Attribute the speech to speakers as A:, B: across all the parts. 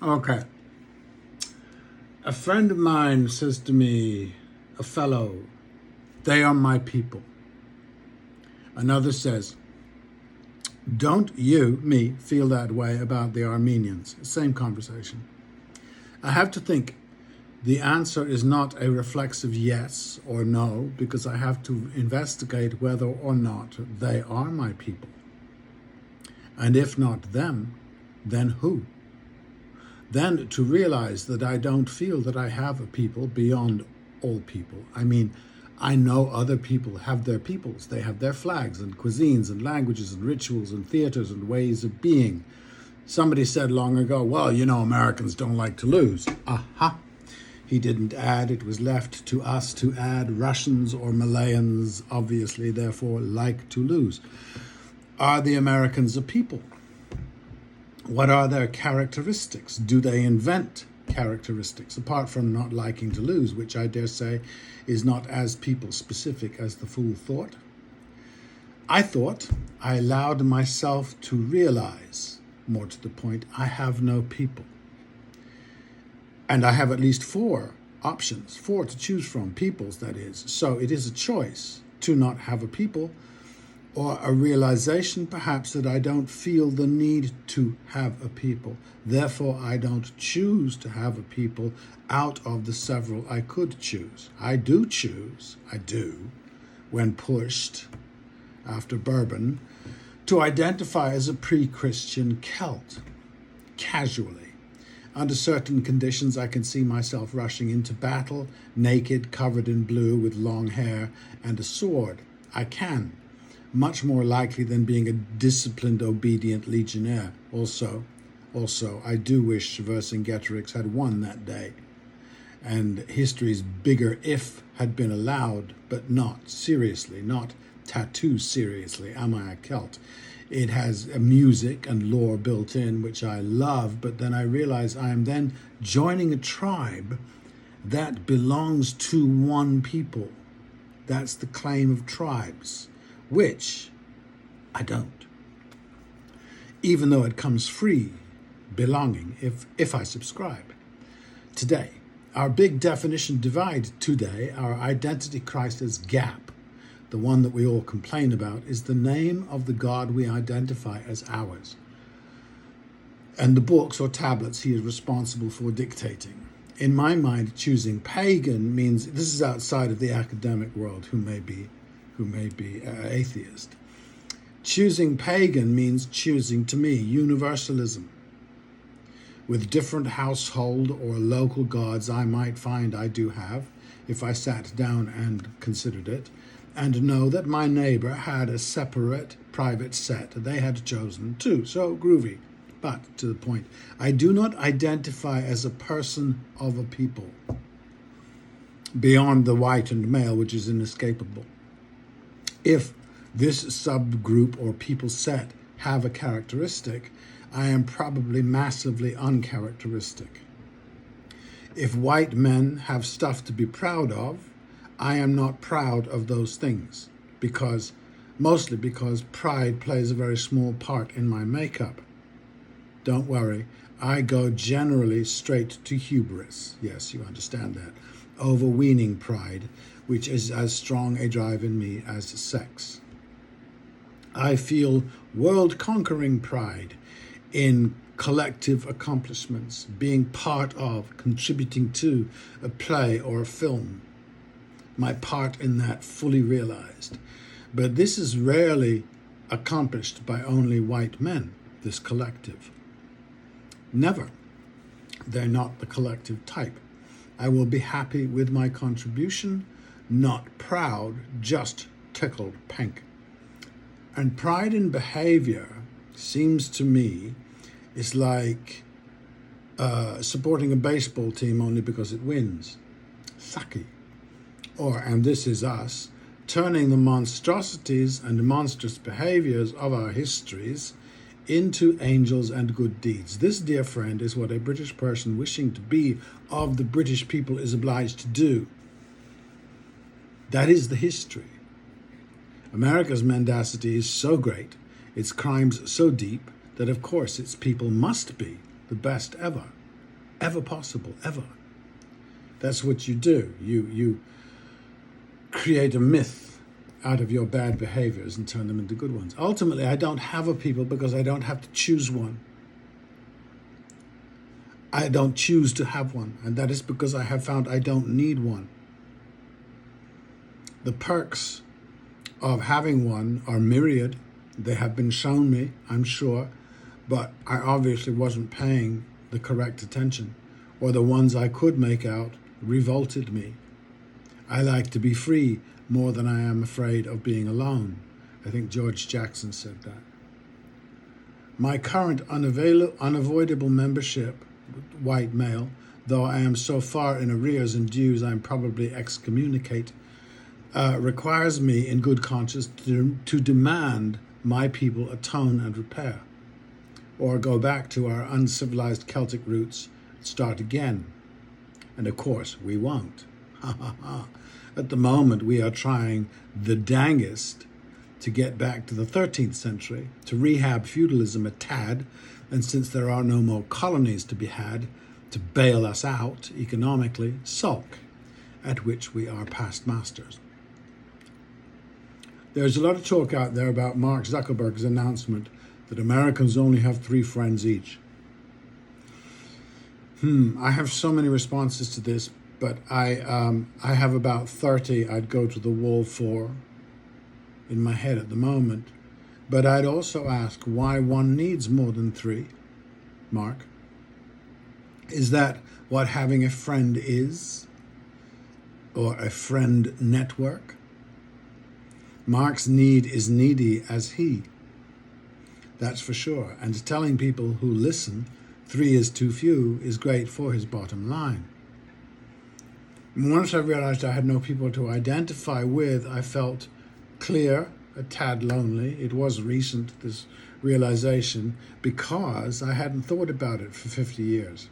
A: Okay. A friend of mine says to me, a fellow, they are my people. Another says, don't you, me, feel that way about the Armenians? Same conversation. I have to think the answer is not a reflexive yes or no, because I have to investigate whether or not they are my people. And if not them, then who? Then to realize that I don't feel that I have a people beyond all people. I mean, I know other people have their peoples. They have their flags and cuisines and languages and rituals and theaters and ways of being. Somebody said long ago, well, Americans don't like to lose. Aha. He didn't add, it was left to us to add. Russians or Malayans obviously therefore like to lose. Are the Americans a people? What are their characteristics? Do they invent characteristics, apart from not liking to lose, which I dare say is not as people specific as the fool thought? I thought I allowed myself to realize, more to the point, I have no people. And I have at least four options, four to choose from, peoples that is. So it is a choice to not have a people, or a realization perhaps that I don't feel the need to have a people. Therefore, I don't choose to have a people out of the several I could choose. I do choose, when pushed, after bourbon, to identify as a pre-Christian Celt, casually. Under certain conditions, I can see myself rushing into battle, naked, covered in blue, with long hair and a sword. I can. Much more likely than being a disciplined, obedient legionnaire. Also, I do wish Vercingetorix had won that day, and history's bigger if had been allowed, but not seriously, not tattoo seriously. Am I a Celt? It has a music and lore built in, which I love, but then I realize I am then joining a tribe that belongs to one people. That's the claim of tribes, which I don't. Even though it comes free, belonging, if I subscribe. Today, our big definition divide today, our identity crisis gap, the one that we all complain about, is the name of the God we identify as ours, and the books or tablets he is responsible for dictating. In my mind, choosing pagan means, this is outside of the academic world, who may be atheist. Choosing pagan means choosing, to me, universalism, with different household or local gods I might find I do have, if I sat down and considered it, and know that my neighbor had a separate private set they had chosen too. So groovy. But to the point, I do not identify as a person of a people beyond the white and male, which is inescapable. If this subgroup or people set have a characteristic, I am probably massively uncharacteristic. If white men have stuff to be proud of, I am not proud of those things, mostly because pride plays a very small part in my makeup. Don't worry, I go generally straight to hubris. Yes, you understand that. Overweening pride, which is as strong a drive in me as sex. I feel world-conquering pride in collective accomplishments, being part of, contributing to a play or a film. My part in that fully realized. But this is rarely accomplished by only white men, this collective. Never. They're not the collective type. I will be happy with my contribution, not proud, just tickled pink. And pride in behavior seems to me is like supporting a baseball team only because it wins. Sucky. Or, and this is us, turning the monstrosities and monstrous behaviors of our histories into angels and good deeds. This, dear friend, is what a British person wishing to be of the British people is obliged to do. That is the history. America's mendacity is so great, its crimes so deep, that of course its people must be the best ever. ever possible, ever. That's what you do. You create a myth out of your bad behaviors and turn them into good ones. Ultimately, I don't have a people because I don't have to choose one. I don't choose to have one, and that is because I have found I don't need one. The perks of having one are myriad. They have been shown me, I'm sure, but I obviously wasn't paying the correct attention, or the ones I could make out revolted me. I like to be free more than I am afraid of being alone. I think George Jackson said that. My current unavoidable membership, white male, though I am so far in arrears and dues I'm probably excommunicate, requires me in good conscience to demand my people atone and repair, or go back to our uncivilized Celtic roots and start again. And of course, we won't. At the moment, we are trying the dangest to get back to the 13th century, to rehab feudalism a tad, and since there are no more colonies to be had, to bail us out economically, sulk, at which we are past masters. There's a lot of talk out there about Mark Zuckerberg's announcement that Americans only have 3 friends each. I have so many responses to this, but I have about 30 I'd go to the wall for in my head at the moment. But I'd also ask why one needs more than 3, Mark. Is that what having a friend is? Or a friend network? Mark's need is needy as he. That's for sure. And telling people who listen 3 is too few is great for his bottom line. And once I realized I had no people to identify with, I felt clear, a tad lonely. It was recent, this realization, because I hadn't thought about it for 50 years.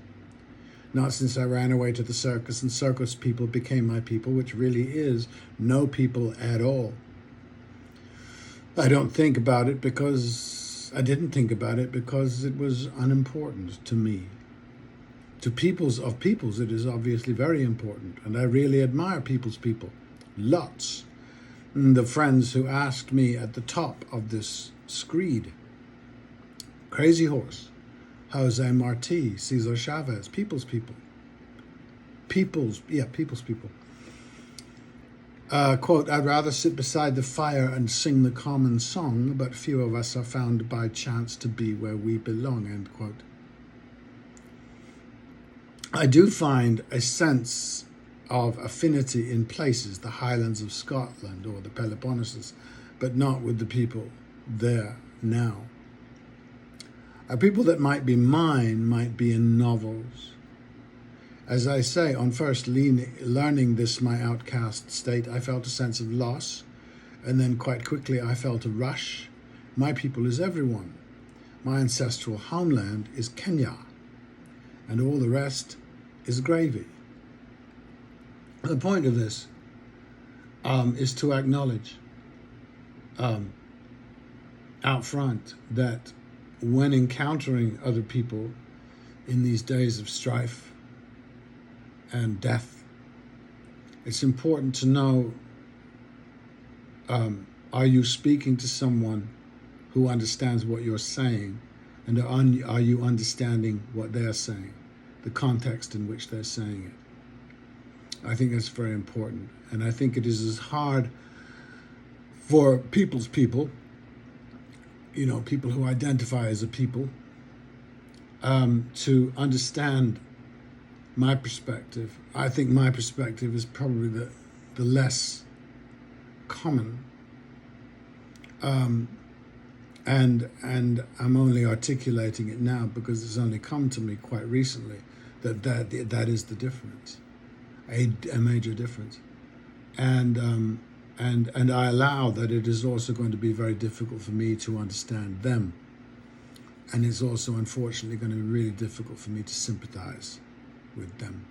A: Not since I ran away to the circus and circus people became my people, which really is no people at all. I don't think about it because I didn't think about it because it was unimportant to me. To peoples of peoples, it is obviously very important, and I really admire people's people. Lots. The friends who asked me at the top of this screed, Crazy Horse, Jose Marti, Cesar Chavez, people's people. People's people. Quote, I'd rather sit beside the fire and sing the common song, but few of us are found by chance to be where we belong, end quote. I do find a sense of affinity in places, the Highlands of Scotland or the Peloponnesus, but not with the people there now. People that might be mine might be in novels. As I say, on first learning this my outcast state, I felt a sense of loss, and then quite quickly I felt a rush. My people is everyone. My ancestral homeland is Kenya, and all the rest is gravy. The point of this is to acknowledge out front that when encountering other people in these days of strife and death, it's important to know, are you speaking to someone who understands what you're saying, and are you understanding what they're saying, the context in which they're saying it? I think that's very important, and I think it is as hard for people's people, people who identify as a people, to understand my perspective. I think my perspective is probably the less common, and I'm only articulating it now because it's only come to me quite recently that is the difference, a major difference, and I allow that it is also going to be very difficult for me to understand them, and it's also unfortunately going to be really difficult for me to sympathize with them.